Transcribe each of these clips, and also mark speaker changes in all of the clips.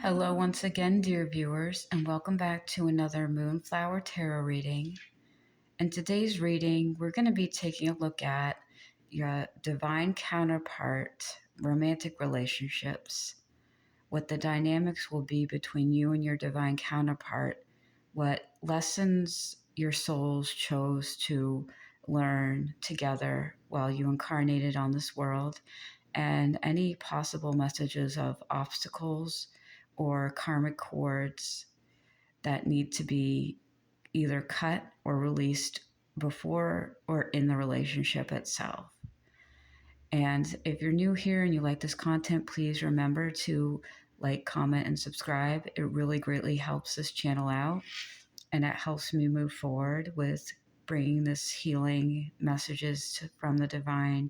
Speaker 1: Hello once again, dear viewers, and welcome back to another Moonflower Tarot reading. In today's reading, we're going to be taking a look at your divine counterpart romantic relationships, what the dynamics will be between you and your divine counterpart, what lessons your souls chose to learn together while you incarnated on this world, and any possible messages of obstacles or karmic cords that need to be either cut or released before or in the relationship itself. And if you're new here and you like this content, please remember to like, comment, and subscribe. It really greatly helps this channel out, and it helps me move forward with bringing this healing messages from the divine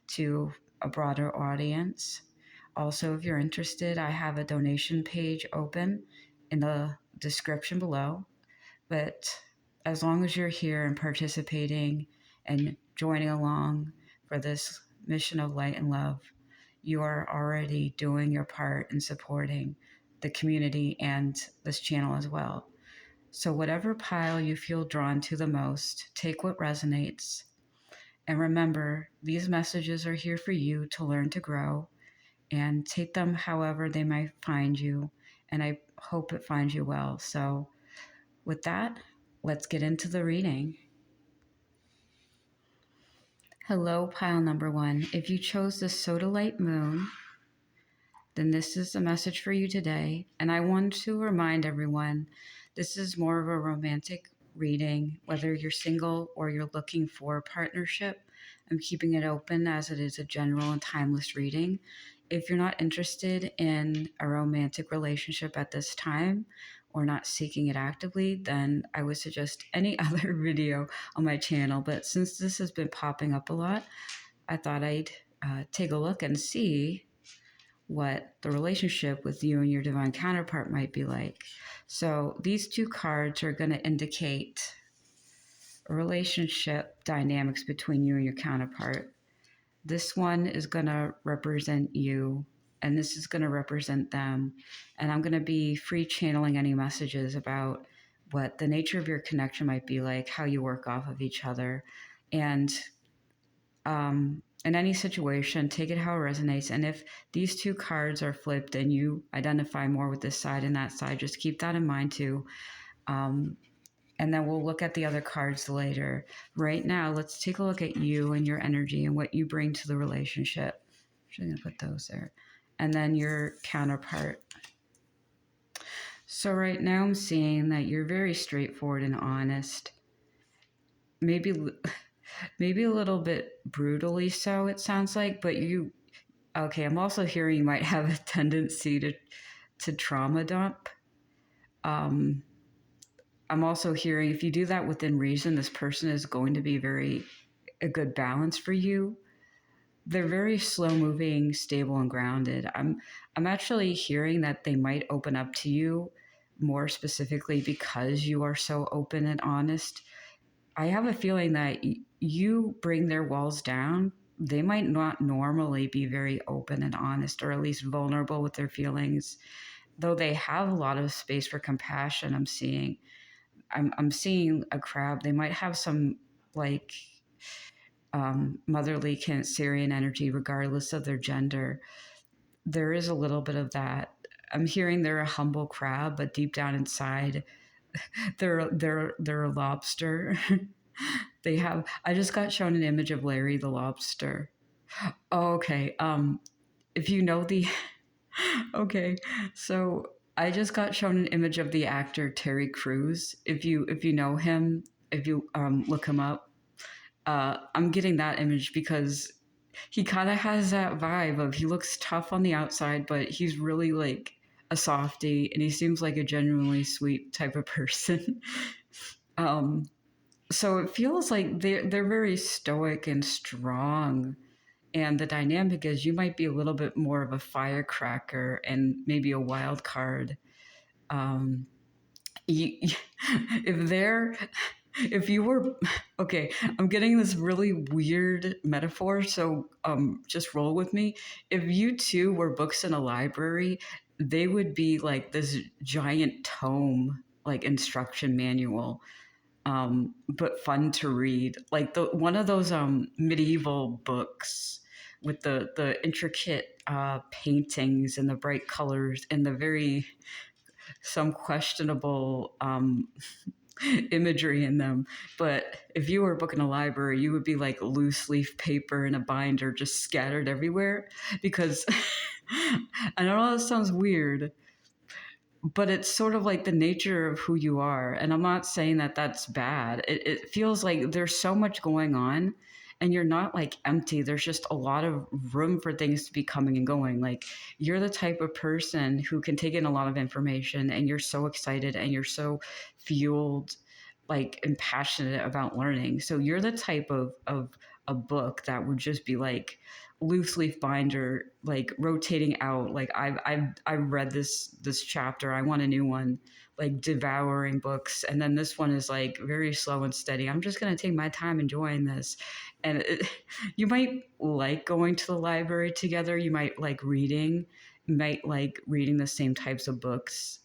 Speaker 1: to a broader audience. Also, if you're interested, I have a donation page open in the description below. But as long as you're here and participating and joining along for this mission of light and love, you are already doing your part in supporting the community and this channel as well. So whatever pile you feel drawn to the most, take what resonates. And remember, these messages are here for you to learn to grow, and take them however they might find you. And I hope it finds you well. So with that, let's get into the reading. Hello, pile number one. If you chose the Sodalite Moon, then this is the message for you today. And I want to remind everyone, this is more of a romantic reading, whether you're single or you're looking for a partnership. I'm keeping it open as it is a general and timeless reading. If you're not interested in a romantic relationship at this time or not seeking it actively, then I would suggest any other video on my channel. But since this has been popping up a lot, I thought I'd take a look and see what the relationship with you and your divine counterpart might be like. So these two cards are going to indicate relationship dynamics between you and your counterpart. This one is going to represent you, and this is going to represent them. And I'm going to be free channeling any messages about what the nature of your connection might be like, how you work off of each other. And in any situation, take it how it resonates. And if these two cards are flipped and you identify more with this side and that side, just keep that in mind too. And then we'll look at the other cards later. Right now, let's take a look at you and your energy and what you bring to the relationship. I'm actually going to put those there. And then your counterpart. So right now I'm seeing that you're very straightforward and honest. Maybe a little bit brutally so, it sounds like, but okay, I'm also hearing you might have a tendency to trauma dump. I'm also hearing if you do that within reason, this person is going to be a good balance for you. They're very slow moving, stable, and grounded. I'm actually hearing that they might open up to you more specifically because you are so open and honest. I have a feeling that you bring their walls down. They might not normally be very open and honest, or at least vulnerable with their feelings, though they have a lot of space for compassion. I'm seeing a crab. They might have some like motherly Cancerian energy, regardless of their gender. There is a little bit of that. I'm hearing they're a humble crab, but deep down inside, they're a lobster. I just got shown an image of Larry the lobster. Oh, okay. If you know okay, so I just got shown an image of the actor Terry Crews. If you know him, if you look him up, I'm getting that image because he kind of has that vibe of he looks tough on the outside, but he's really like a softie, and he seems like a genuinely sweet type of person. So it feels like they're very stoic and strong. And the dynamic is you might be a little bit more of a firecracker and maybe a wild card. If if you were okay, I'm getting this really weird metaphor, so just roll with me. If you two were books in a library, they would be like this giant tome, like instruction manual, but fun to read, like the one of those medieval books with the intricate paintings and the bright colors and the very some questionable imagery in them. But if you were a book in a library, you would be like loose leaf paper in a binder just scattered everywhere because I know that sounds weird, but it's sort of like the nature of who you are. And I'm not saying that that's bad. It feels like there's so much going on and you're not like empty. There's just a lot of room for things to be coming and going. Like you're the type of person who can take in a lot of information and you're so excited and you're so fueled like and passionate about learning. So you're the type of a book that would just be like loose leaf binder, like rotating out. Like I've read this chapter, I want a new one, like devouring books, and then this one is like very slow and steady. I'm just gonna take my time enjoying this, and you might like going to the library together. You might like reading, you might like reading the same types of books.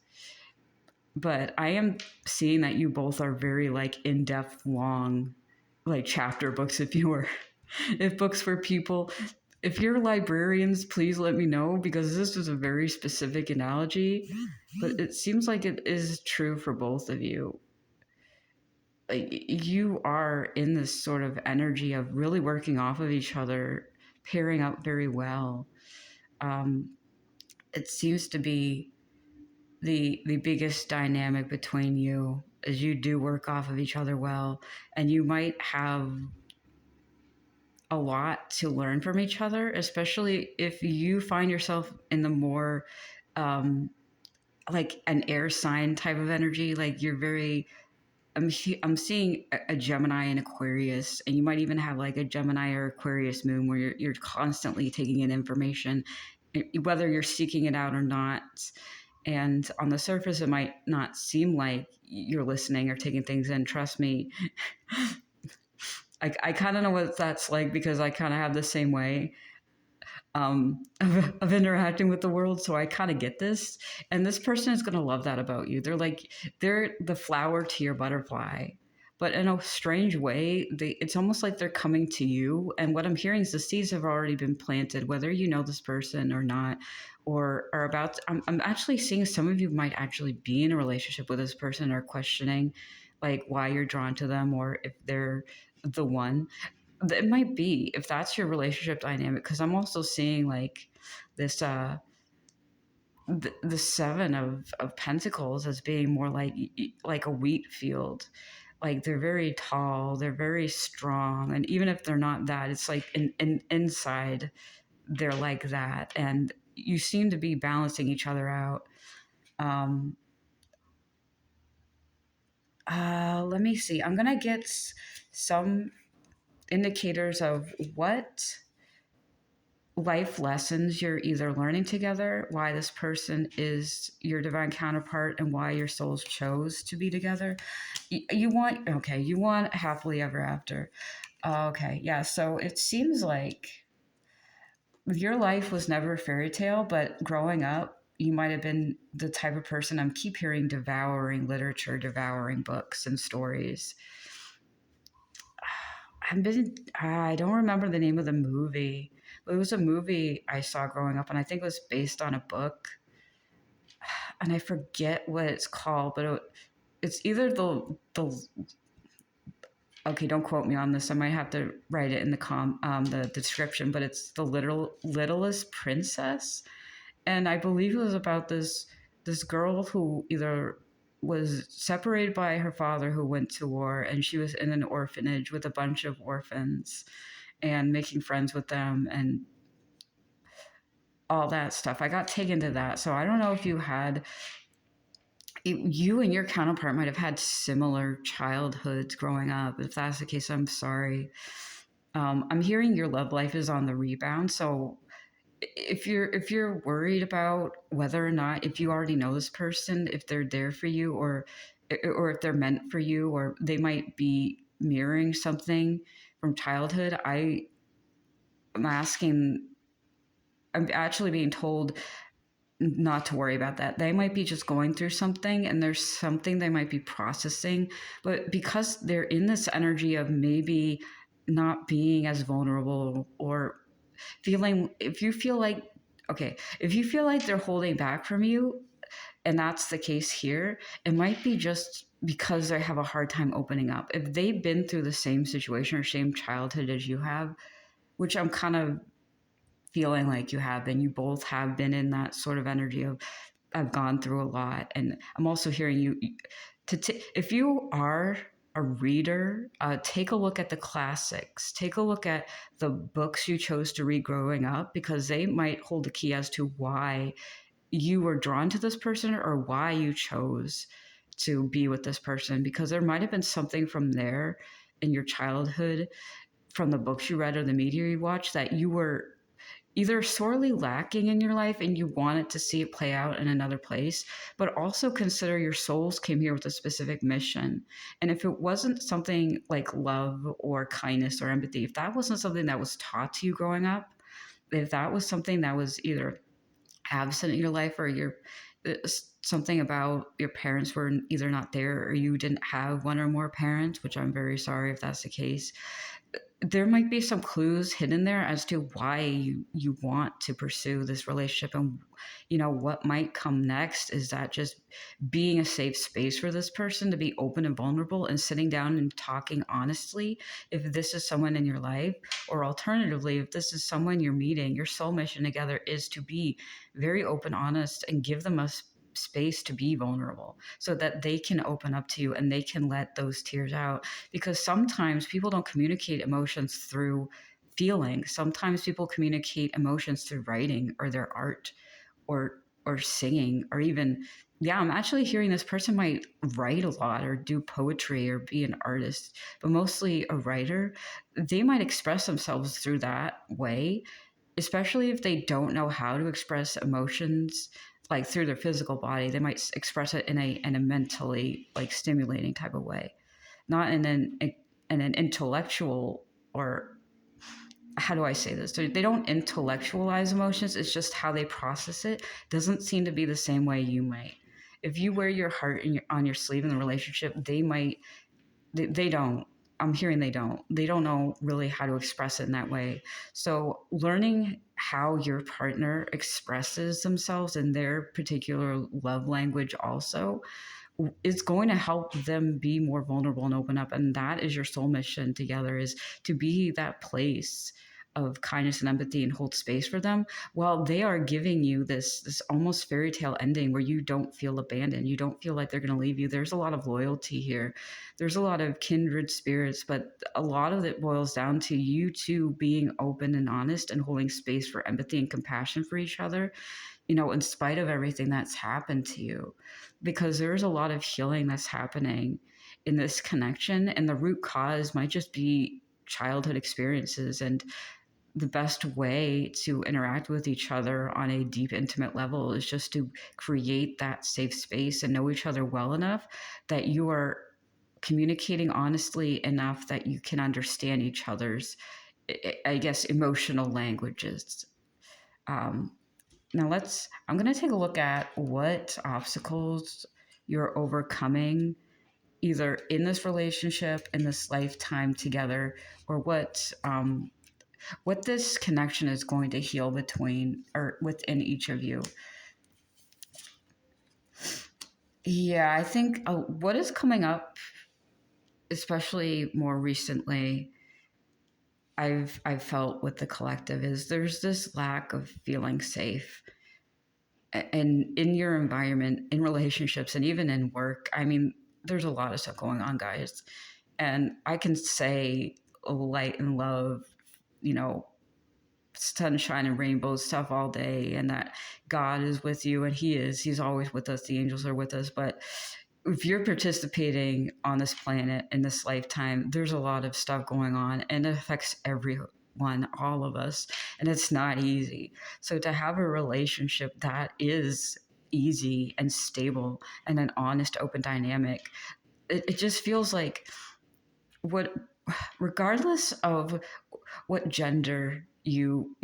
Speaker 1: But I am seeing that you both are very like in-depth, long, like chapter books. If you were, if books were people, if you're librarians, please let me know because this is a very specific analogy, but it seems like it is true for both of you. Like you are in this sort of energy of really working off of each other, pairing up very well. It seems to be the biggest dynamic between you is you do work off of each other well, and you might have a lot to learn from each other, especially if you find yourself in the more like an air sign type of energy. Like you're very, I'm seeing a Gemini and Aquarius, and you might even have like a Gemini or Aquarius moon where you're constantly taking in information, whether you're seeking it out or not. And on the surface, it might not seem like you're listening or taking things in. Trust me, I kind of know what that's like because I kind of have the same way of interacting with the world. So I kind of get this. And this person is going to love that about you. They're the flower to your butterfly. But in a strange way, it's almost like they're coming to you. And what I'm hearing is the seeds have already been planted, whether you know this person or not, or are about to, I'm actually seeing some of you might actually be in a relationship with this person or questioning like why you're drawn to them or if they're the one. It might be if that's your relationship dynamic, because I'm also seeing like this the seven of pentacles as being more like a wheat field. Like they're very tall, they're very strong, and even if they're not that, it's like inside they're like that, and you seem to be balancing each other out. Let me see, I'm gonna get some indicators of what life lessons you're either learning together, why this person is your divine counterpart, and why your souls chose to be together. You want happily ever after. Okay, yeah, so it seems like your life was never a fairy tale, but growing up, you might have been the type of person, I'm keep hearing, devouring literature, devouring books and stories. I don't remember the name of the movie. It was a movie I saw growing up, and I think it was based on a book. And I forget what it's called, but it's either the okay, don't quote me on this. I might have to write it in the description, but it's the littlest princess, and I believe it was about this girl who either was separated by her father who went to war, and she was in an orphanage with a bunch of orphans and making friends with them and all that stuff. I got taken to that. So I don't know if you and your counterpart might have had similar childhoods growing up. If that's the case, I'm sorry. I'm hearing your love life is on the rebound. So if you're worried about whether or not, if you already know this person, if they're there for you, or if they're meant for you, or they might be mirroring something from childhood, am asking, I'm actually being told not to worry about that. They might be just going through something, and there's something they might be processing, but because they're in this energy of maybe not being as vulnerable, or feeling, if you feel like, okay, if you feel like they're holding back from you, and that's the case here, it might be just because they have a hard time opening up. If they've been through the same situation or same childhood as you have, which I'm kind of feeling like you have been, you both have been in that sort of energy of, I've gone through a lot. And I'm also hearing you if you are a reader, take a look at the classics. Take a look at the books you chose to read growing up, because they might hold the key as to why you were drawn to this person, or why you chose to be with this person, because there might have been something from there in your childhood, from the books you read or the media you watched, that you were either sorely lacking in your life and you wanted to see it play out in another place. But also consider, your souls came here with a specific mission. And if it wasn't something like love or kindness or empathy, if that wasn't something that was taught to you growing up, if that was something that was either absent in your life, or something about your parents were either not there, or you didn't have one or more parents, which I'm very sorry if that's the case, there might be some clues hidden there as to why you want to pursue this relationship. And what might come next is that just being a safe space for this person to be open and vulnerable, and sitting down and talking honestly, if this is someone in your life. Or alternatively, if this is someone you're meeting, your soul mission together is to be very open, honest, and give them a space to be vulnerable, so that they can open up to you and they can let those tears out. Because sometimes people don't communicate emotions through feeling. Sometimes people communicate emotions through writing, or their art, or singing, or even, yeah, I'm actually hearing this person might write a lot, or do poetry, or be an artist, but mostly a writer. They might express themselves through that way, especially if they don't know how to express emotions like through their physical body. They might express it in a mentally like stimulating type of way, not in an intellectual, or how do I say this? They don't intellectualize emotions. It's just how they process it doesn't seem to be the same way you might. If you wear your heart on your sleeve in the relationship, they don't. I'm hearing they don't know really how to express it in that way. So learning how your partner expresses themselves in their particular love language also is going to help them be more vulnerable and open up. And that is your soul mission together, is to be that place of kindness and empathy, and hold space for them, while they are giving you this almost fairy tale ending where you don't feel abandoned. You don't feel like they're going to leave you. There's a lot of loyalty here. There's a lot of kindred spirits, but a lot of it boils down to you two being open and honest, and holding space for empathy and compassion for each other, in spite of everything that's happened to you. Because there's a lot of healing that's happening in this connection, and the root cause might just be childhood experiences. And the best way to interact with each other on a deep, intimate level is just to create that safe space and know each other well enough that you are communicating honestly enough that you can understand each other's, I guess, emotional languages. Um, Now I'm going to take a look at what obstacles you're overcoming, either in this relationship, in this lifetime together, or what this connection is going to heal between or within each of you. Yeah, I think what is coming up, especially more recently, I've felt with the collective, is there's this lack of feeling safe, and in your environment, in relationships, and even in work. I mean, there's a lot of stuff going on, guys, and I can say light and love, you know, sunshine and rainbows stuff all day, and that God is with you, and he's always with us. The angels are with us. But if you're participating on this planet in this lifetime, there's a lot of stuff going on, and it affects one, all of us, and it's not easy. So to have a relationship that is easy and stable and an honest, open dynamic, it just feels like what, regardless of what gender you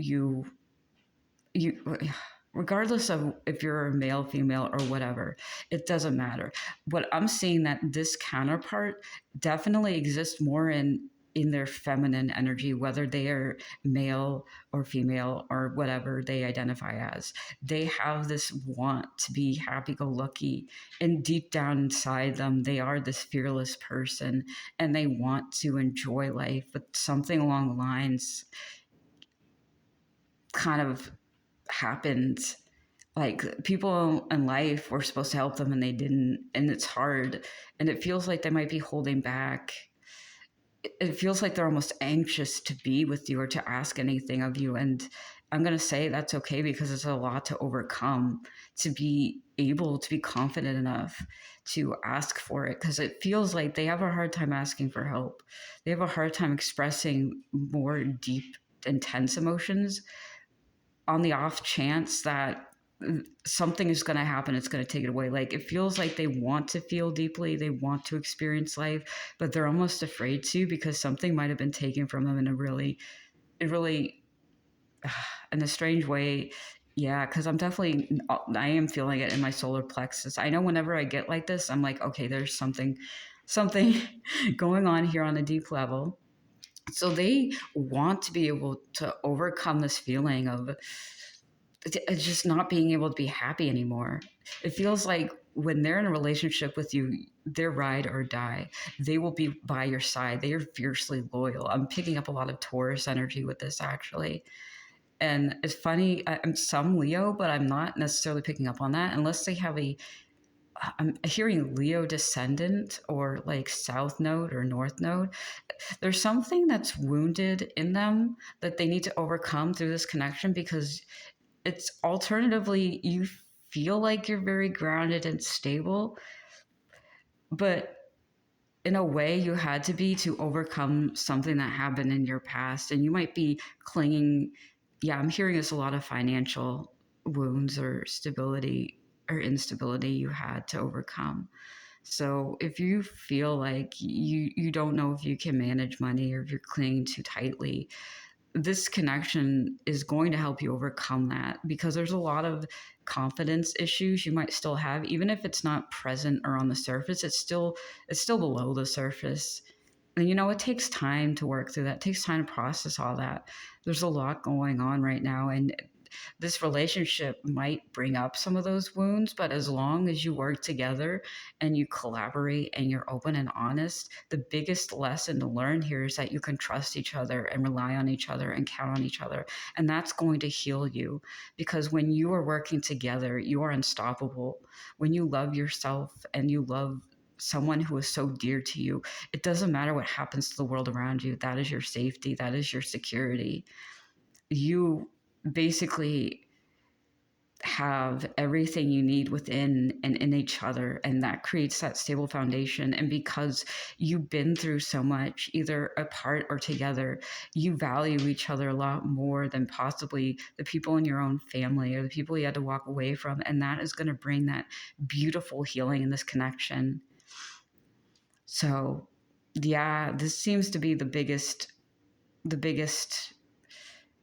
Speaker 1: regardless of if you're a male, female, or whatever, it doesn't matter. What I'm seeing, that this counterpart definitely exists more in their feminine energy, whether they are male or female or whatever they identify as. They have this want to be happy-go-lucky, and deep down inside them, they are this fearless person, and they want to enjoy life. But something along the lines kind of happened. Like, people in life were supposed to help them and they didn't, and it's hard, and it feels like they might be holding back. It feels like they're almost anxious to be with you or to ask anything of you, and I'm going to say that's okay, because it's a lot to overcome, to be able to be confident enough to ask for it, because it feels like they have a hard time asking for help. They have a hard time expressing more deep, intense emotions, on the off chance that something is going to happen, it's going to take it away. Like, it feels like they want to feel deeply, they want to experience life, but they're almost afraid to, because something might have been taken from them in a really, in a strange way. Yeah, because I am feeling it in my solar plexus. I know whenever I get like this, I'm like, okay, there's something going on here on a deep level. So they want to be able to overcome this feeling of just not being able to be happy anymore. It feels like when they're in a relationship with you, they're ride or die. They will be by your side. They are fiercely loyal. I'm picking up a lot of Taurus energy with this, actually. And it's funny, I'm some Leo, but I'm not necessarily picking up on that unless they have I'm hearing Leo descendant or like South Node or North Node. There's something that's wounded in them that they need to overcome through this connection, because it's alternatively, you feel like you're very grounded and stable, but in a way you had to be to overcome something that happened in your past, and you might be clinging. Yeah, I'm hearing this a lot of financial wounds or stability or instability you had to overcome. So if you feel like you don't know if you can manage money, or if you're clinging too tightly, this connection is going to help you overcome that, because there's a lot of confidence issues you might still have. Even if it's not present or on the surface, it's still below the surface. And it takes time to work through that. It takes time to process all that. There's a lot going on right now, and this relationship might bring up some of those wounds, but as long as you work together and you collaborate and you're open and honest, the biggest lesson to learn here is that you can trust each other and rely on each other and count on each other. And that's going to heal you, because when you are working together, you are unstoppable. When you love yourself and you love someone who is so dear to you, it doesn't matter what happens to the world around you. That is your safety. That is your security. You basically have everything you need within and in each other, and that creates that stable foundation. And because you've been through so much, either apart or together, you value each other a lot more than possibly the people in your own family or the people you had to walk away from. And that is going to bring that beautiful healing in this connection. So yeah, this seems to be the biggest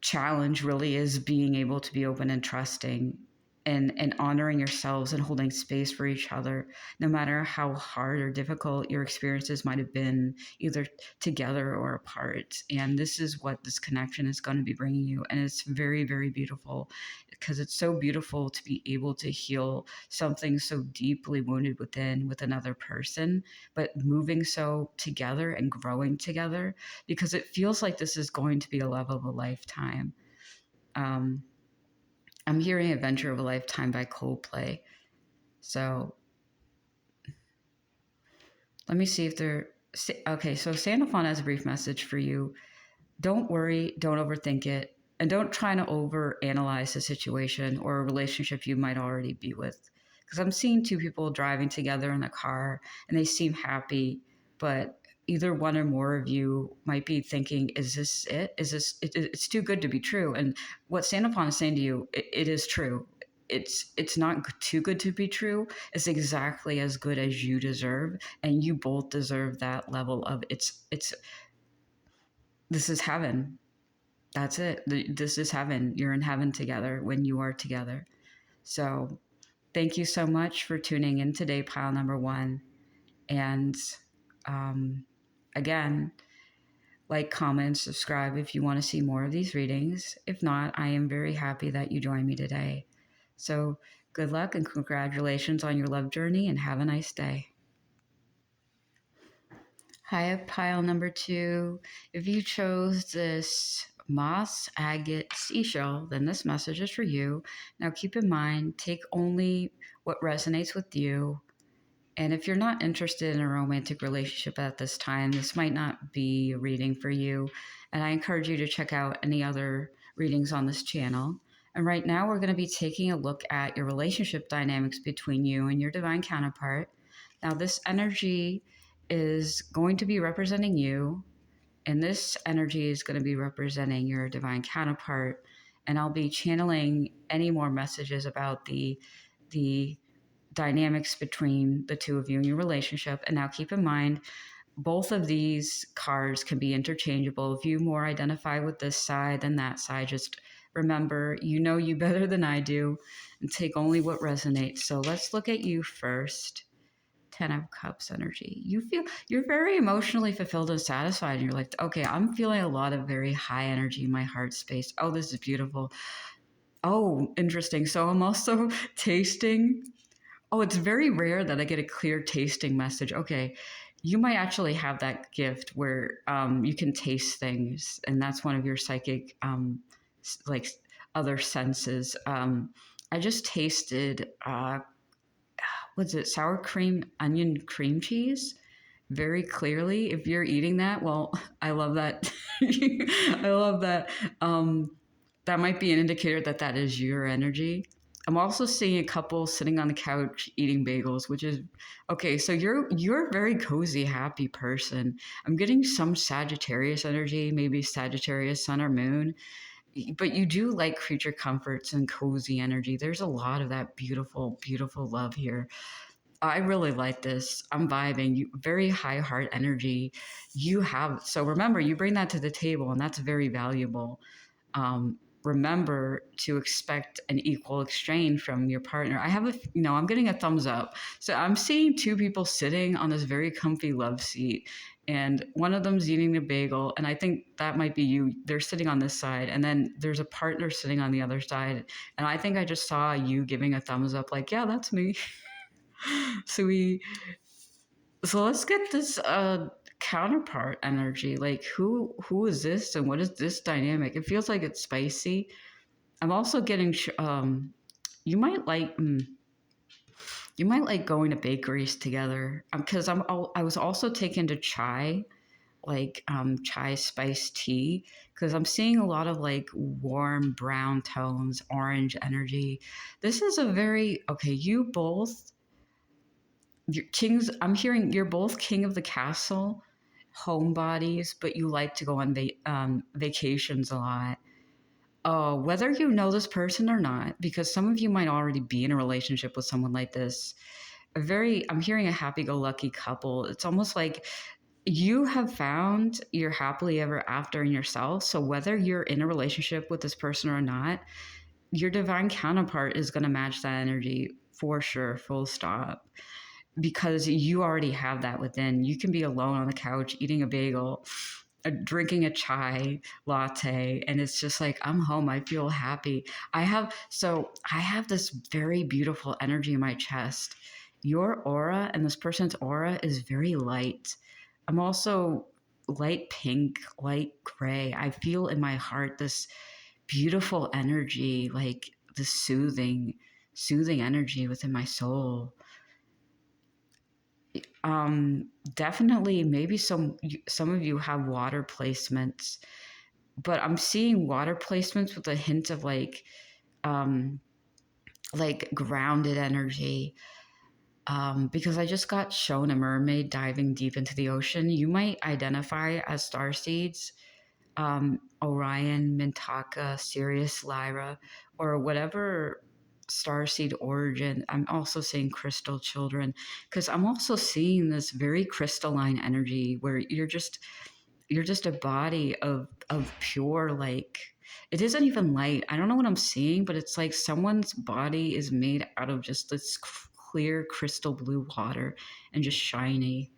Speaker 1: challenge, really, is being able to be open and trusting, and honoring yourselves and holding space for each other, no matter how hard or difficult your experiences might have been, either together or apart. And this is what this connection is going to be bringing you. And it's very, very beautiful, because it's so beautiful to be able to heal something so deeply wounded within with another person, but moving so together and growing together, because it feels like this is going to be a love of a lifetime. I'm hearing Adventure of a Lifetime by Coldplay. So let me see if they're... Okay, so Sandalphon has a brief message for you. Don't worry, don't overthink it, and don't try to overanalyze the situation or a relationship you might already be with. Because I'm seeing two people driving together in a car, and they seem happy, but either one or more of you might be thinking, is this it? Is this it's too good to be true? And what Sandopan is saying to you, it is true. It's not too good to be true. It's exactly as good as you deserve, and you both deserve that level of it's this is heaven. That's it. This is heaven. You're in heaven together when you are together. So thank you so much for tuning in today, pile number one. And again, like, comment, subscribe if you want to see more of these readings. If not, I am very happy that you joined me today. So good luck and congratulations on your love journey, and have a nice day. Hi, pile number two. If you chose this moss agate seashell, then this message is for you. Now keep in mind, take only what resonates with you. And if you're not interested in a romantic relationship at this time, this might not be a reading for you. And I encourage you to check out any other readings on this channel. And right now we're going to be taking a look at your relationship dynamics between you and your divine counterpart. Now this energy is going to be representing you, and this energy is going to be representing your divine counterpart. And I'll be channeling any more messages about the dynamics between the two of you in your relationship. And now keep in mind, both of these cards can be interchangeable. If you more identify with this side than that side, just remember, you know you better than I do, and take only what resonates. So let's look at you first. 10 of Cups energy. You're very emotionally fulfilled and satisfied. And you're like, okay, I'm feeling a lot of very high energy in my heart space. Oh, this is beautiful. Oh, interesting. So I'm also tasting. Oh, it's very rare that I get a clear tasting message. Okay, you might actually have that gift where you can taste things, and that's one of your psychic, like, other senses. I just tasted, what's it, sour cream, onion cream cheese very clearly. If you're eating that, well, I love that. I love that. That might be an indicator that that is your energy. I'm also seeing a couple sitting on the couch eating bagels, which is okay. So you're a very cozy, happy person. I'm getting some Sagittarius energy, maybe Sagittarius sun or moon, but you do like creature comforts and cozy energy. There's a lot of that beautiful, beautiful love here. I really like this. I'm vibing. You very high heart energy. You have, so remember, you bring that to the table, and that's very valuable. Remember to expect an equal exchange from your partner. I'm getting a thumbs up. So I'm seeing two people sitting on this very comfy love seat, and one of them's eating a bagel, and I think that might be you. They're sitting on this side, and then there's a partner sitting on the other side, and I think I just saw you giving a thumbs up, like, yeah, that's me. So let's get this counterpart energy. Like, who is this, and what is this dynamic? It feels like it's spicy. I'm also getting you might like going to bakeries together, because I was also taken to chai, like chai spiced tea, because I'm seeing a lot of like warm brown tones, orange energy. This is a very okay. You both, you're kings. I'm hearing you're both king of the castle, homebodies, but you like to go on vacations a lot. Whether you know this person or not, because some of you might already be in a relationship with someone like this. I'm hearing a happy-go-lucky couple. It's almost like you have found your happily ever after in yourself. So whether you're in a relationship with this person or not, your divine counterpart is going to match that energy for sure, full stop, because you already have that within. You can be alone on the couch eating a bagel, drinking a chai latte, and it's just like, I'm home. I feel happy. I have this very beautiful energy in my chest. Your aura and this person's aura is very light. I'm also light pink, light gray. I feel in my heart this beautiful energy, like the soothing energy within my soul. Definitely, maybe some of you have water placements, but I'm seeing water placements with a hint of like grounded energy. Because I just got shown a mermaid diving deep into the ocean. You might identify as starseeds, Orion, Mintaka, Sirius, Lyra, or whatever starseed origin. I'm also seeing crystal children because I'm also seeing this very crystalline energy where you're just a body of pure, like, it isn't even light. I don't know what I'm seeing, but it's like someone's body is made out of just this clear crystal blue water and just shiny.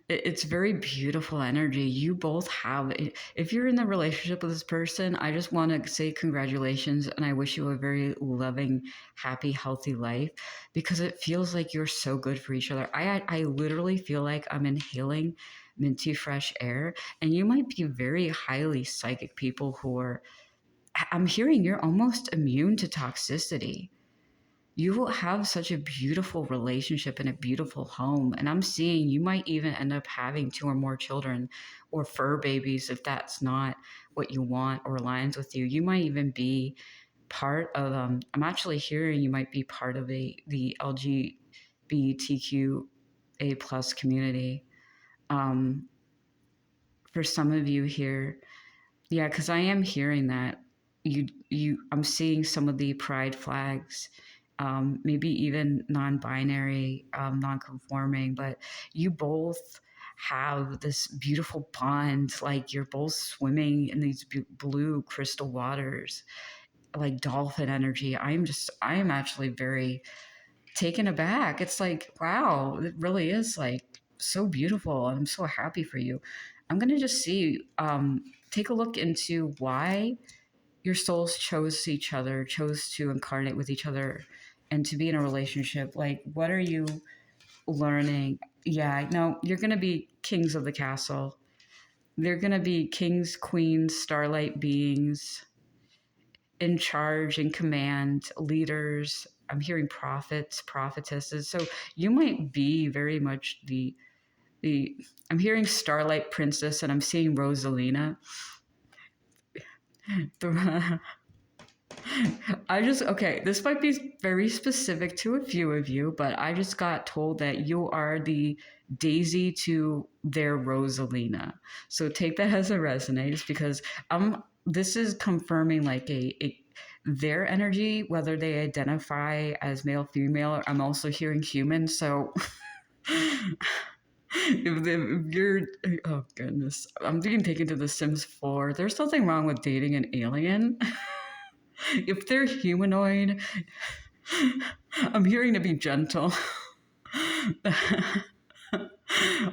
Speaker 1: It's very beautiful energy. You both have it. If you're in the relationship with this person, I just want to say congratulations and I wish you a very loving, happy, healthy life because it feels like you're so good for each other. I literally feel like I'm inhaling minty fresh air, and you might be very highly psychic people who are, I'm hearing you're almost immune to toxicity. You will have such a beautiful relationship and a beautiful home. And I'm seeing you might even end up having two or more children or fur babies if that's not what you want or aligns with you. You might even be part of, I'm actually hearing you might be part of the LGBTQA plus community. Um, for some of you here, yeah, because I am hearing that I'm seeing some of the pride flags, maybe even non-binary, non-conforming, but you both have this beautiful bond, like you're both swimming in these blue crystal waters, like dolphin energy. I am actually very taken aback. It's like, wow, it really is like so beautiful. I'm so happy for you. I'm gonna just see, take a look into why your souls chose each other, chose to incarnate with each other and to be in a relationship. Like, what are you learning? Yeah, no, you're gonna be kings of the castle. They're gonna be kings, queens, starlight beings in charge, in command, leaders. I'm hearing prophets, prophetesses. So you might be very much the I'm hearing Starlight Princess and I'm seeing Rosalina. Okay, this might be very specific to a few of you, but I just got told that you are the Daisy to their Rosalina. So take that as it resonates because this is confirming like a their energy, whether they identify as male, female, I'm also hearing human. So if you're, oh goodness, I'm being taken to The Sims 4. There's nothing wrong with dating an alien. If they're humanoid, I'm hearing to be gentle.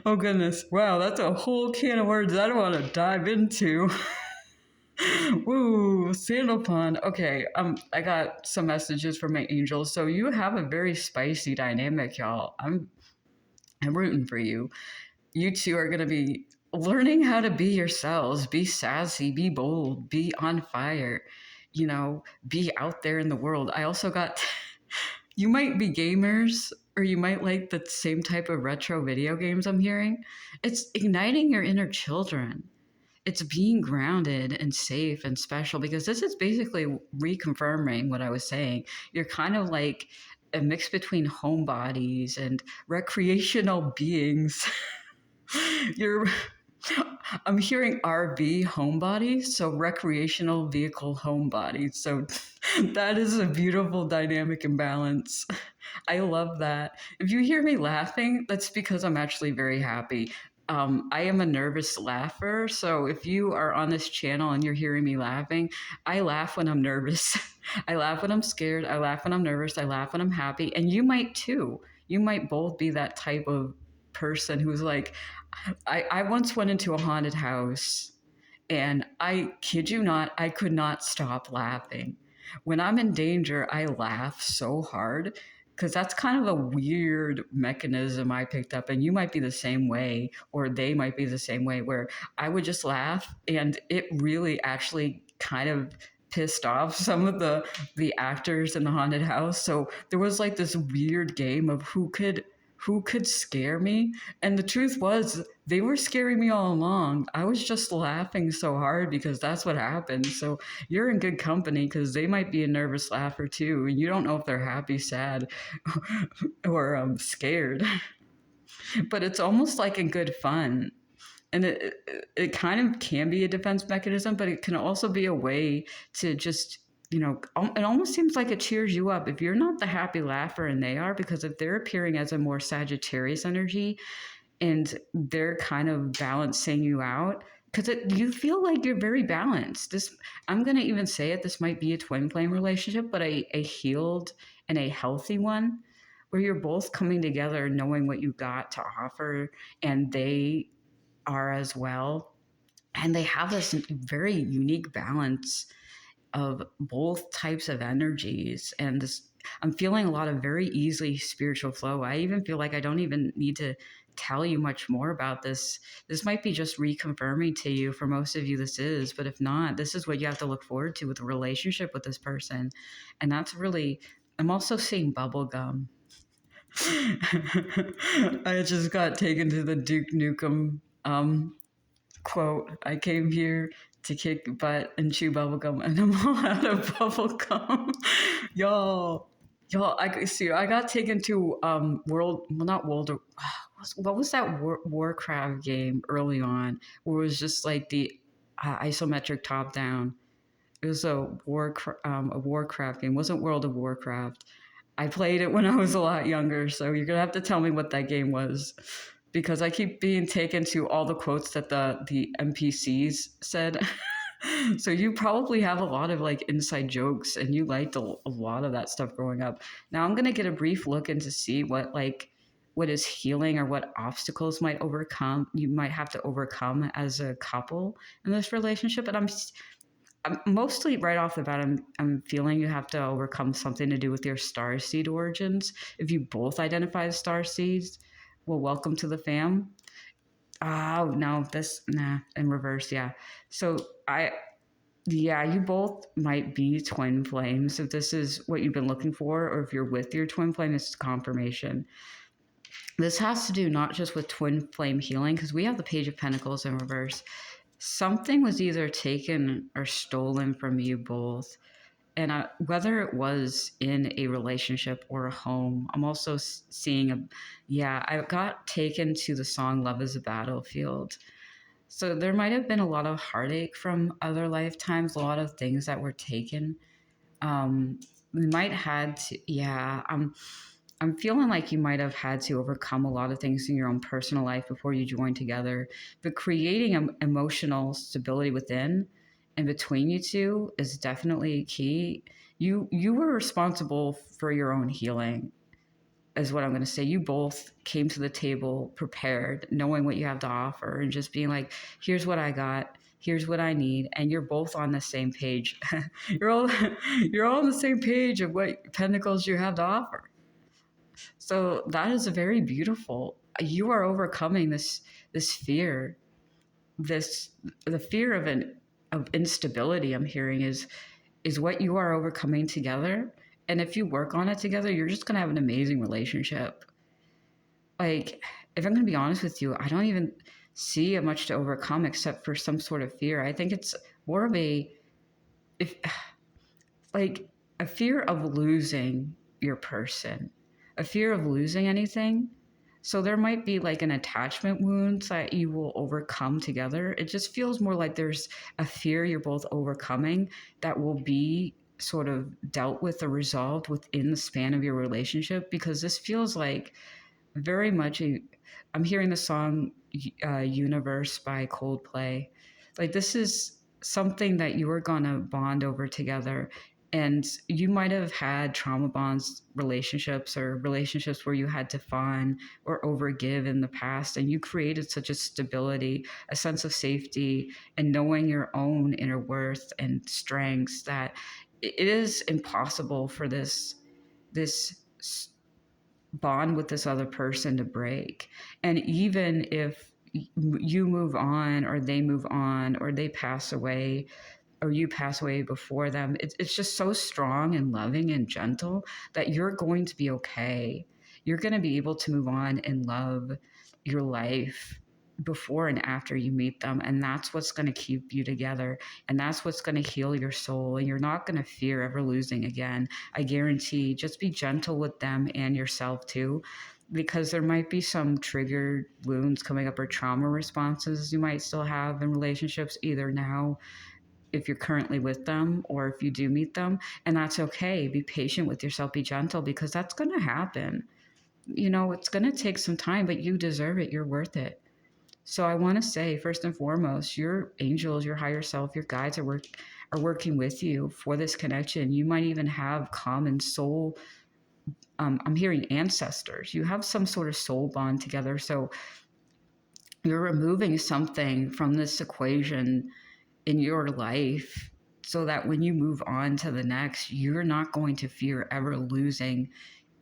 Speaker 1: Oh goodness, wow, that's a whole can of words I don't want to dive into. Woo, sandal pond. Okay, I got some messages from my angels. So you have a very spicy dynamic, y'all. I'm rooting for you. You two are gonna be learning how to be yourselves, be sassy, be bold, be on fire, be out there in the world. I also got you might be gamers or you might like the same type of retro video games I'm hearing. It's igniting your inner children. It's being grounded and safe and special because this is basically reconfirming what I was saying. You're kind of like a mix between homebodies and recreational beings. You're I'm hearing RV homebodies, so recreational vehicle homebodies. So that is a beautiful dynamic and balance. I love that. If you hear me laughing, that's because I'm actually very happy. I am a nervous laugher, so if you are on this channel and you're hearing me laughing, I laugh when I'm nervous. I laugh when I'm scared. I laugh when I'm nervous. I laugh when I'm happy. And you might too. You might both be that type of person who's like, I once went into a haunted house and I kid you not, I could not stop laughing. When I'm in danger, I laugh so hard because that's kind of a weird mechanism I picked up. And you might be the same way, or they might be the same way, where I would just laugh and it really actually kind of pissed off some of the actors in the haunted house. So there was like this weird game of who could scare me. And the truth was, they were scaring me all along. I was just laughing so hard because that's what happened. So you're in good company because they might be a nervous laugher too. And you don't know if they're happy, sad, or scared. But it's almost like in good fun. And it kind of can be a defense mechanism, but it can also be a way to just, it almost seems like it cheers you up if you're not the happy laugher and they are, because if they're appearing as a more Sagittarius energy and they're kind of balancing you out, because you feel like you're very balanced. This, I'm going to even say it, this might be a twin flame relationship, but a healed and a healthy one, where you're both coming together knowing what you got to offer, and they are as well. And they have this very unique balance of both types of energies. And this, I'm feeling a lot of very easily spiritual flow. I even feel like I don't even need to tell you much more about this. This might be just reconfirming to you. For most of you, this is, but if not, this is what you have to look forward to with a relationship with this person. And that's really, I'm also seeing bubblegum. I just got taken to the Duke Nukem quote. I came here to kick butt and chew bubblegum, and I'm all out of bubblegum. y'all, I got taken to what was that Warcraft game early on, where it was just like the isometric top down. It was a Warcraft game. It wasn't World of Warcraft. I played it when I was a lot younger, so you're gonna have to tell me what that game was, because I keep being taken to all the quotes that the NPCs said. So you probably have a lot of like inside jokes, and you liked a lot of that stuff growing up. Now I'm gonna get a brief look into see what is healing, or what obstacles you might have to overcome as a couple in this relationship. And I'm mostly right off the bat, I'm feeling you have to overcome something to do with your starseed origins. If you both identify as starseeds, well, welcome to the fam. Oh no, in reverse, yeah. So you both might be twin flames if this is what you've been looking for, or if you're with your twin flame, it's confirmation. This has to do not just with twin flame healing, because we have the Page of Pentacles in reverse. Something was either taken or stolen from you both. And whether it was in a relationship or a home, I'm also seeing I got taken to the song Love is a Battlefield. So there might have been a lot of heartache from other lifetimes, a lot of things that were taken. We might had to, I'm feeling like you might have had to overcome a lot of things in your own personal life before you joined together, but creating emotional stability within and between you two is definitely key. You were responsible for your own healing, is what I'm going to say. You both came to the table prepared, knowing what you have to offer, and just being like, here's what I got, here's what I need, and you're both on the same page. you're all on the same page of what pentacles you have to offer. So that is a very beautiful. You are overcoming this fear, the fear of instability. I'm hearing is what you are overcoming together. And if you work on it together, you're just gonna have an amazing relationship. Like, if I'm gonna be honest with you, I don't even see much to overcome except for some sort of fear. I think it's more of a fear of losing your person, a fear of losing anything. So there might be like an attachment wound that you will overcome together. It just feels more like there's a fear you're both overcoming that will be sort of dealt with or resolved within the span of your relationship, because this feels like very much I'm hearing the song Universe by Coldplay. Like, this is something that you are gonna bond over together. And you might have had trauma bonds relationships, or relationships where you had to fawn or overgive in the past, and you created such a stability, a sense of safety, and knowing your own inner worth and strengths, that it is impossible for this bond with this other person to break. And even if you move on, or they move on, or they pass away, or you pass away before them, it's just so strong and loving and gentle that you're going to be okay. you're going to be able to move on and love your life before and after you meet them. And that's what's going to keep you together. And that's what's going to heal your soul. And you're not going to fear ever losing again. I guarantee. Just be gentle with them and yourself too, because there might be some triggered wounds coming up or trauma responses you might still have in relationships, either now if you're currently with them or if you do meet them. And that's okay. Be patient with yourself, be gentle, because that's going to happen. It's going to take some time, but you deserve it. You're worth it. So I want to say, first and foremost, your angels, your higher self, your guides are working with you for this connection. You might even have common soul. I'm hearing ancestors. You have some sort of soul bond together. So you're removing something from this equation in your life so that when you move on to the next, you're not going to fear ever losing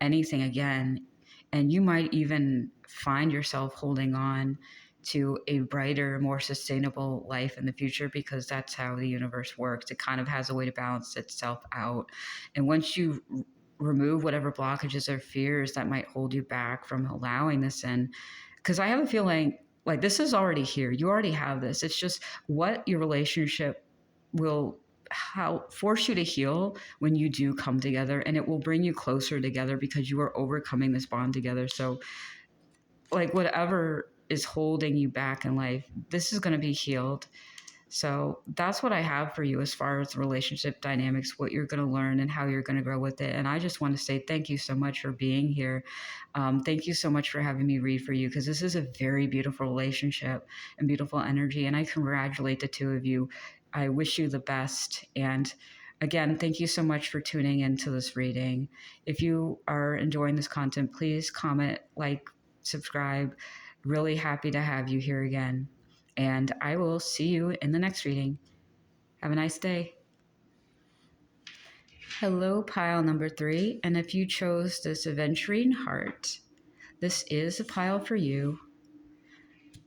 Speaker 1: anything again. And you might even find yourself holding on to a brighter, more sustainable life in the future, because that's how the universe works. It kind of has a way to balance itself out. And once you remove whatever blockages or fears that might hold you back from allowing this in, because I have a feeling like this is already here. You already have this. It's just what your relationship will force you to heal when you do come together, and it will bring you closer together because you are overcoming this bond together. So like whatever is holding you back in life, this is going to be healed. So that's what I have for you as far as the relationship dynamics, what you're going to learn and how you're going to grow with it. And I just want to say thank you so much for being here. Thank you so much for having me read for you, because this is a very beautiful relationship and beautiful energy. And I congratulate the two of you. I wish you the best. And again, thank you so much for tuning into this reading. If you are enjoying this content, please comment, like, subscribe. Really happy to have you here again. And I will see you in the next reading. Have a nice day. Hello, pile number 3. And if you chose this aventurine heart, this is a pile for you.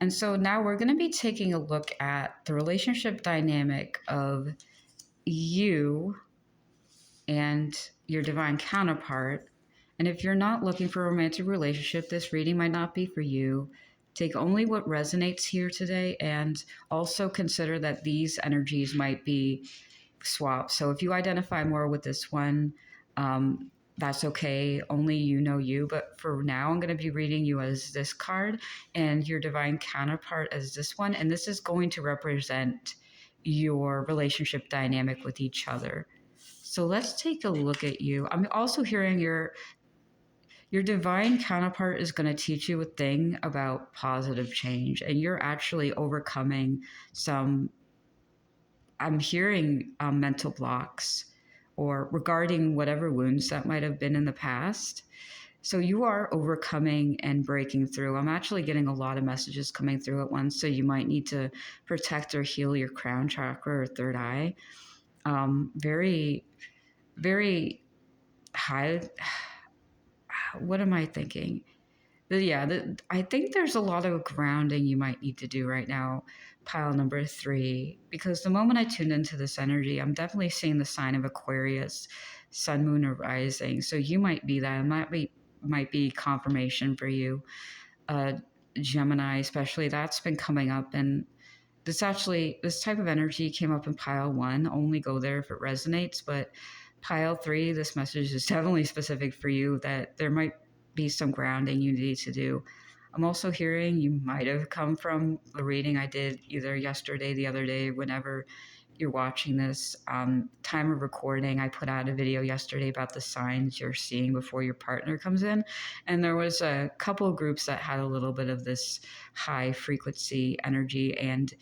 Speaker 1: And so now we're going to be taking a look at the relationship dynamic of you and your divine counterpart. And if you're not looking for a romantic relationship, this reading might not be for you. Take only what resonates here today, and also consider that these energies might be swapped. So if you identify more with this one, that's okay. Only you know you. But for now, I'm going to be reading you as this card and your divine counterpart as this one. And this is going to represent your relationship dynamic with each other. So let's take a look at you. I'm also hearing your divine counterpart is going to teach you a thing about positive change, and you're actually overcoming some, I'm hearing mental blocks or regarding whatever wounds that might have been in the past. So you are overcoming and breaking through. I'm actually getting a lot of messages coming through at once. So you might need to protect or heal your crown chakra or third eye. Very, very high. What am I thinking? I think there's a lot of grounding you might need to do right now, pile number 3, because the moment I tuned into this energy, I'm definitely seeing the sign of Aquarius, sun, moon, or rising. So you might be that. It might be confirmation for you. Gemini, especially, that's been coming up. And this type of energy came up in pile 1. Only go there if it resonates. But pile 3, this message is definitely specific for you, that there might be some grounding you need to do. I'm also hearing you might have come from the reading I did either yesterday, the other day, whenever you're watching this. Time of recording, I put out a video yesterday about the signs you're seeing before your partner comes in. And there was a couple of groups that had a little bit of this high frequency energy and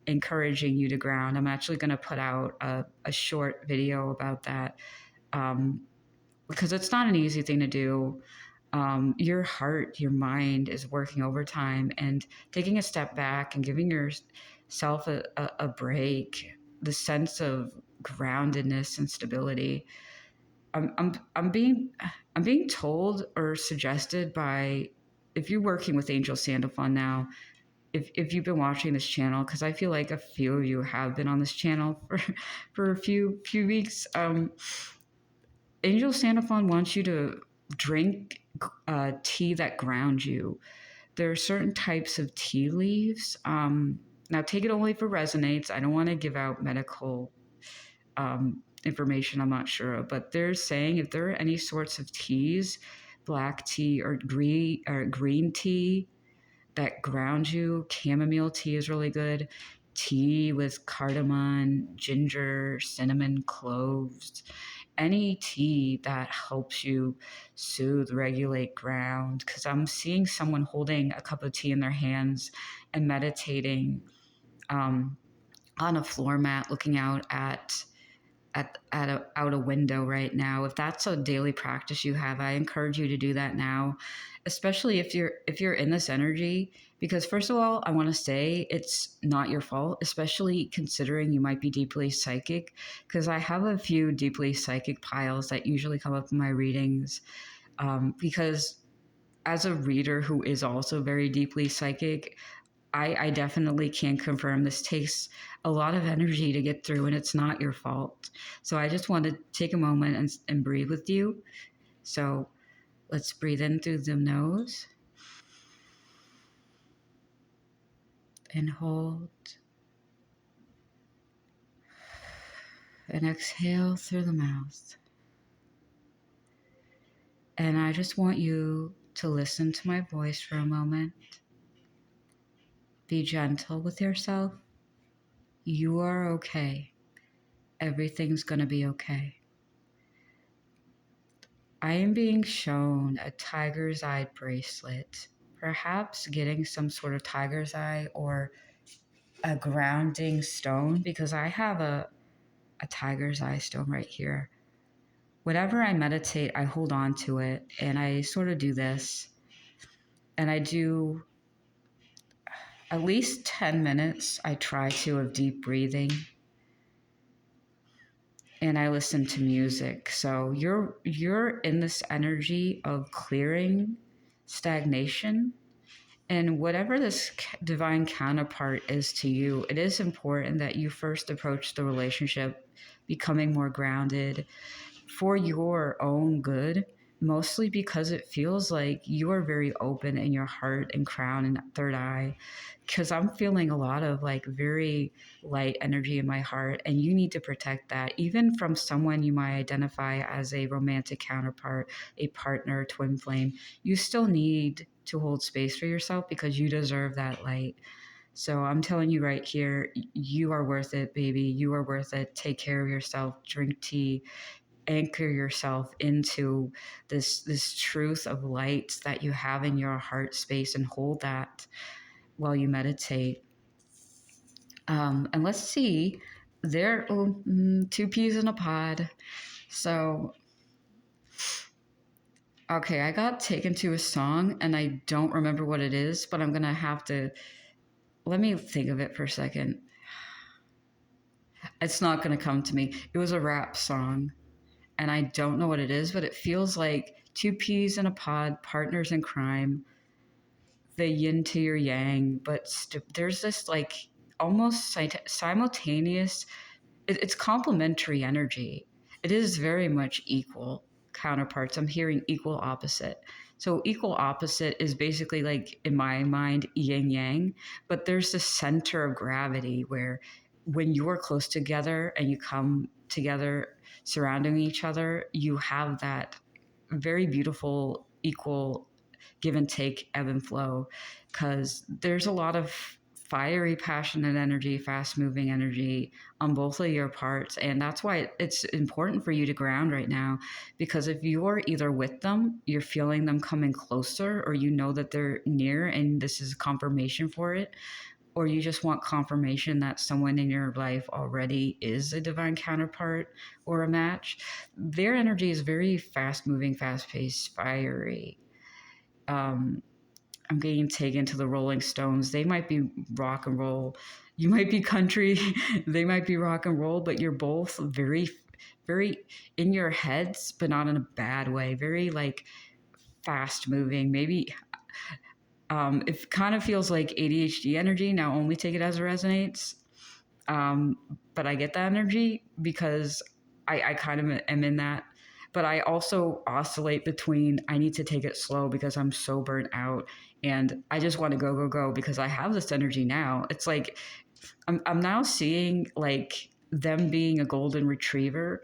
Speaker 1: encouraging you to ground. I'm actually going to put out a short video about that, because it's not an easy thing to do. Your heart, your mind is working overtime, and taking a step back and giving yourself a break, the sense of groundedness and stability. I'm being told or suggested by, if you're working with Angel Sandalphon now, if you've been watching this channel, because I feel like a few of you have been on this channel for a few weeks. Angel Sandalphon wants you to drink tea that grounds you. There are certain types of tea leaves. Now, take it only if it resonates. I don't want to give out medical information I'm not sure of, but they're saying if there are any sorts of teas, black tea or green tea that ground you, chamomile tea is really good. Tea with cardamom, ginger, cinnamon, cloves, any tea that helps you soothe, regulate, ground. Because I'm seeing someone holding a cup of tea in their hands and meditating um, on a floor mat, looking out out a window right now. If that's a daily practice you have, I encourage you to do that now, especially if you're in this energy, because first of all, I want to say it's not your fault, especially considering you might be deeply psychic, because I have a few deeply psychic piles that usually come up in my readings, because as a reader who is also very deeply psychic, I definitely can confirm this takes a lot of energy to get through, and it's not your fault. So I just want to take a moment and breathe with you. So let's breathe in through the nose and hold, and exhale through the mouth. And I just want you to listen to my voice for a moment. Be gentle with yourself. You are okay. Everything's going to be okay. I am being shown a tiger's eye bracelet, perhaps getting some sort of tiger's eye or a grounding stone, because I have a tiger's eye stone right here. Whenever I meditate, I hold on to it, and I sort of do this, and I do at least 10 minutes, I try to, of deep breathing, and I listen to music. So you're in this energy of clearing stagnation. And whatever this divine counterpart is to you, it is important that you first approach the relationship becoming more grounded for your own good, mostly because it feels like you are very open in your heart and crown and third eye. Because I'm feeling a lot of like very light energy in my heart, and you need to protect that, even from someone you might identify as a romantic counterpart, a partner, twin flame. You still need to hold space for yourself because you deserve that light. So I'm telling you right here, you are worth it, baby. You are worth it. Take care of yourself, drink tea, anchor yourself into this truth of light that you have in your heart space, and hold that while you meditate. And let's see, two peas in a pod. So, okay, I got taken to a song and I don't remember what it is, but I'm going to have to, let me think of it for a second. It's not going to come to me. It was a rap song and I don't know what it is, but it feels like two peas in a pod, partners in crime, the yin to your yang, but there's this like almost simultaneous, it's complementary energy. It is very much equal counterparts. I'm hearing equal opposite. So equal opposite is basically like, in my mind, yin yang, but there's this center of gravity where when you are close together and you come together surrounding each other, you have that very beautiful equal give and take, ebb and flow, because there's a lot of fiery, passionate energy, fast moving energy on both of your parts. And that's why it's important for you to ground right now, because if you're either with them, you're feeling them coming closer, or you know that they're near and this is confirmation for it, or you just want confirmation that someone in your life already is a divine counterpart or a match, their energy is very fast moving, fast paced, fiery. I'm getting taken to the Rolling Stones. They might be rock and roll. You might be country. They might be rock and roll, but you're both very, very in your heads, but not in a bad way. Very like fast moving. Maybe it kind of feels like ADHD energy. Now only take it as it resonates. But I get that energy because I kind of am in that. but I also oscillate between I need to take it slow because I'm so burnt out and I just want to go, go, go because I have this energy now. It's like I'm now seeing like them being a golden retriever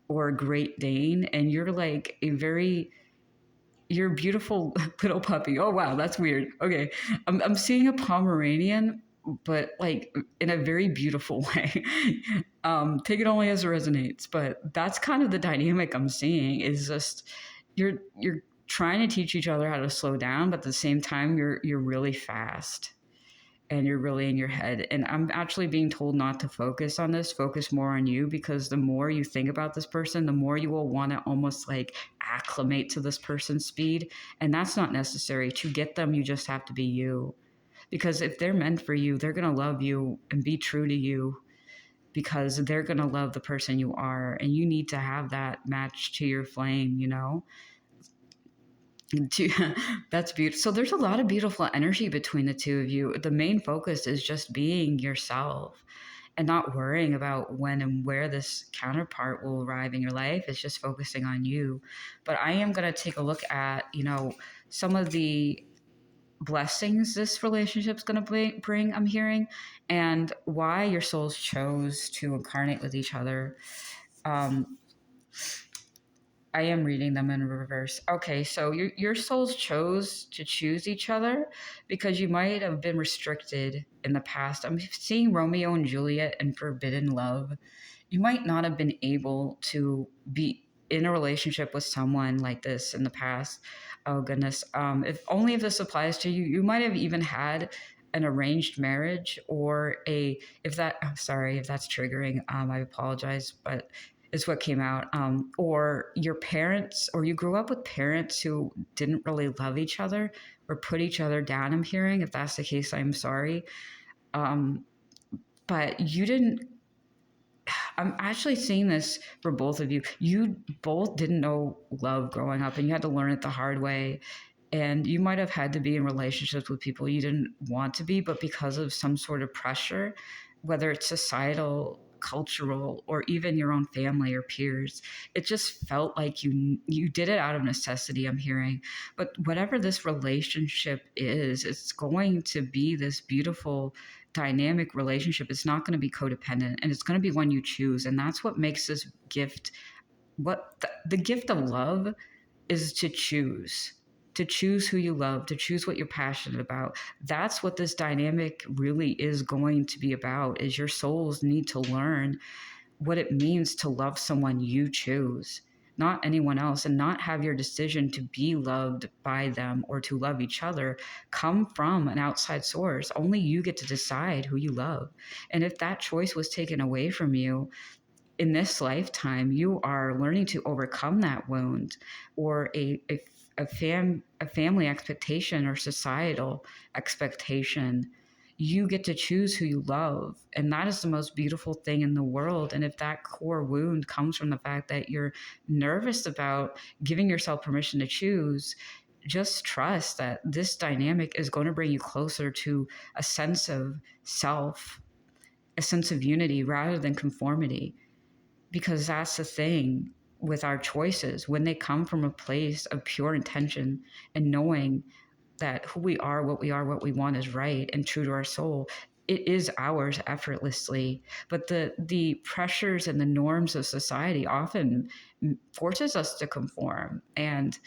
Speaker 1: or a Great Dane, and you're like you're a beautiful little puppy. Oh wow, that's weird. Okay, I'm seeing a Pomeranian, but like in a very beautiful way. Take it only as it resonates, but that's kind of the dynamic I'm seeing. Is just you're trying to teach each other how to slow down, but at the same time you're really fast and you're really in your head. And I'm actually being told not to focus on this, focus more on you, because the more you think about this person, the more you will want to almost like acclimate to this person's speed. And that's not necessary. To get them, you just have to be you. Because if they're meant for you, they're going to love you and be true to you because they're going to love the person you are. And you need to have that match to your flame, you know? That's beautiful. So there's a lot of beautiful energy between the two of you. The main focus is just being yourself and not worrying about when and where this counterpart will arrive in your life. It's just focusing on you. But I am going to take a look at, some of the blessings this relationship's going to bring, I'm hearing, and why your souls chose to incarnate with each other. I am reading them in reverse. Okay, so your souls chose to choose each other because you might have been restricted in the past. I'm seeing Romeo and Juliet and forbidden love. You might not have been able to be in a relationship with someone like this in the past. Oh goodness. If this applies to you, you might have even had an arranged marriage or I'm sorry if that's triggering. I apologize, but is what came out. Or your parents, or you grew up with parents who didn't really love each other or put each other down. I'm hearing. If that's the case, I'm sorry. But you didn't. I'm actually seeing this for both of you. You both didn't know love growing up and you had to learn it the hard way. And you might have had to be in relationships with people you didn't want to be, but because of some sort of pressure, whether it's societal, cultural, or even your own family or peers, it just felt like you did it out of necessity, I'm hearing. But whatever this relationship is, it's going to be this beautiful dynamic relationship. It's not going to be codependent, and it's going to be one you choose. And that's what makes this gift, what the gift of love is, to choose who you love, to choose what you're passionate about. That's what this dynamic really is going to be about, is your souls need to learn what it means to love someone you choose, not anyone else, and not have your decision to be loved by them or to love each other come from an outside source. Only you get to decide who you love. And if that choice was taken away from you in this lifetime, you are learning to overcome that wound, or a family expectation or societal expectation. You get to choose who you love, and that is the most beautiful thing in the world. And if that core wound comes from the fact that you're nervous about giving yourself permission to choose, just trust that this dynamic is going to bring you closer to a sense of self, a sense of unity rather than conformity. Because that's the thing with our choices, when they come from a place of pure intention and knowing that who we are, what we want is right and true to our soul, it is ours effortlessly. But the pressures and the norms of society often forces us to conform. And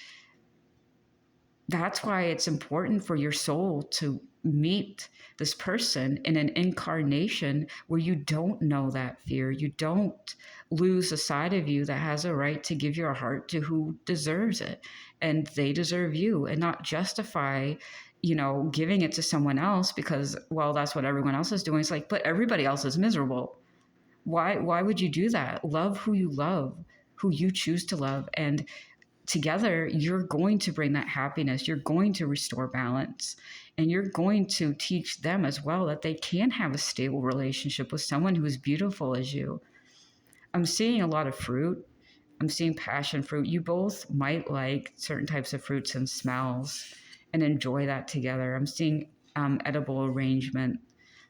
Speaker 1: that's why it's important for your soul to meet this person in an incarnation where you don't know that fear. You don't lose a side of you that has a right to give your heart to who deserves it. And they deserve you, and not justify, giving it to someone else because, well, that's what everyone else is doing. It's like, but everybody else is miserable. Why would you do that? Love who you love, who you choose to love. And together, you're going to bring that happiness. You're going to restore balance, and you're going to teach them as well that they can have a stable relationship with someone who is beautiful as you. I'm seeing a lot of fruit. I'm seeing passion fruit. You both might like certain types of fruits and smells and enjoy that together. I'm seeing edible arrangement.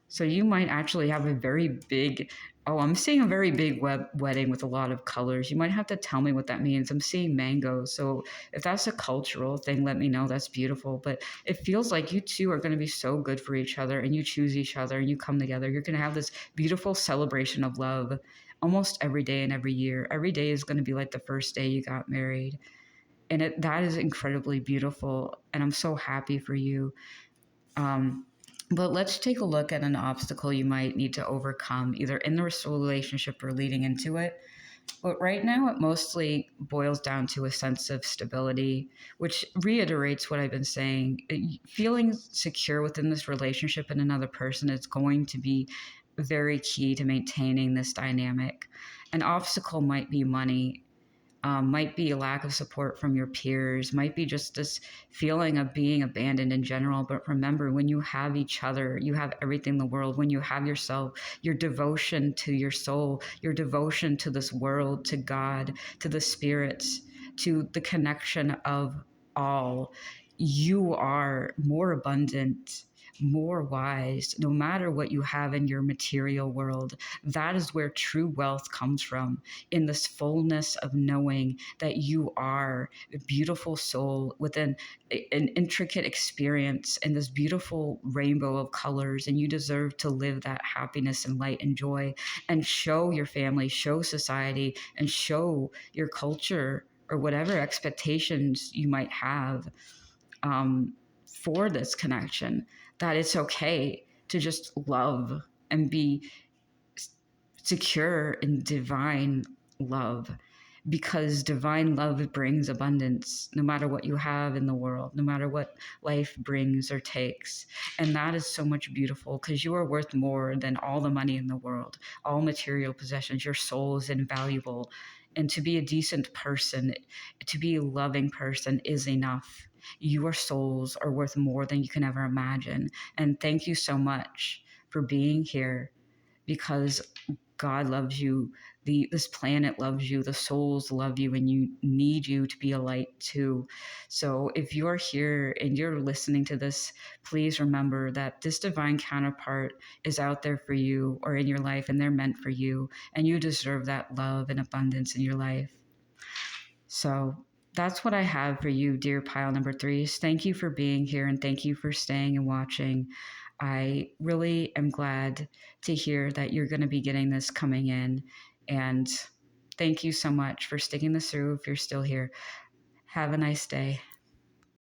Speaker 1: So you might actually have a very big Oh, I'm seeing a very big wedding with a lot of colors. You might have to tell me what that means. I'm seeing mangoes. So if that's a cultural thing, let me know. That's beautiful. But it feels like you two are going to be so good for each other and you choose each other and you come together. You're going to have this beautiful celebration of love almost every day and every year. Every day is going to be like the first day you got married. And that is incredibly beautiful. And I'm so happy for you. Um, but let's take a look at an obstacle you might need to overcome, either in the relationship or leading into it. But right now, it mostly boils down to a sense of stability, which reiterates what I've been saying. Feeling secure within this relationship and another person is going to be very key to maintaining this dynamic. An obstacle might be money, might be a lack of support from your peers, might be just this feeling of being abandoned in general. But remember, when you have each other, you have everything in the world. When you have yourself, your devotion to your soul, your devotion to this world, to God, to the spirits, to the connection of all, you are more abundant, more wise, no matter what you have in your material world. That is where true wealth comes from, in this fullness of knowing that you are a beautiful soul with an intricate experience and this beautiful rainbow of colors, and you deserve to live that happiness and light and joy and show your family, show society, and show your culture or whatever expectations you might have, for this connection, that it's okay to just love and be secure in divine love, because divine love brings abundance no matter what you have in the world, no matter what life brings or takes. And that is so much beautiful, because you are worth more than all the money in the world, all material possessions. Your soul is invaluable. And to be a decent person, to be a loving person is enough. Your souls are worth more than you can ever imagine. And thank you so much for being here, because God loves you, this planet loves you, the souls love you, and you need you to be a light too. So if you're here and you're listening to this, please remember that this divine counterpart is out there for you or in your life, and they're meant for you, and you deserve that love and abundance in your life. So that's what I have for you, dear pile number threes. Thank you for being here, and thank you for staying and watching. I really am glad to hear that you're going to be getting this coming in. And thank you so much for sticking this through if you're still here. Have a nice day.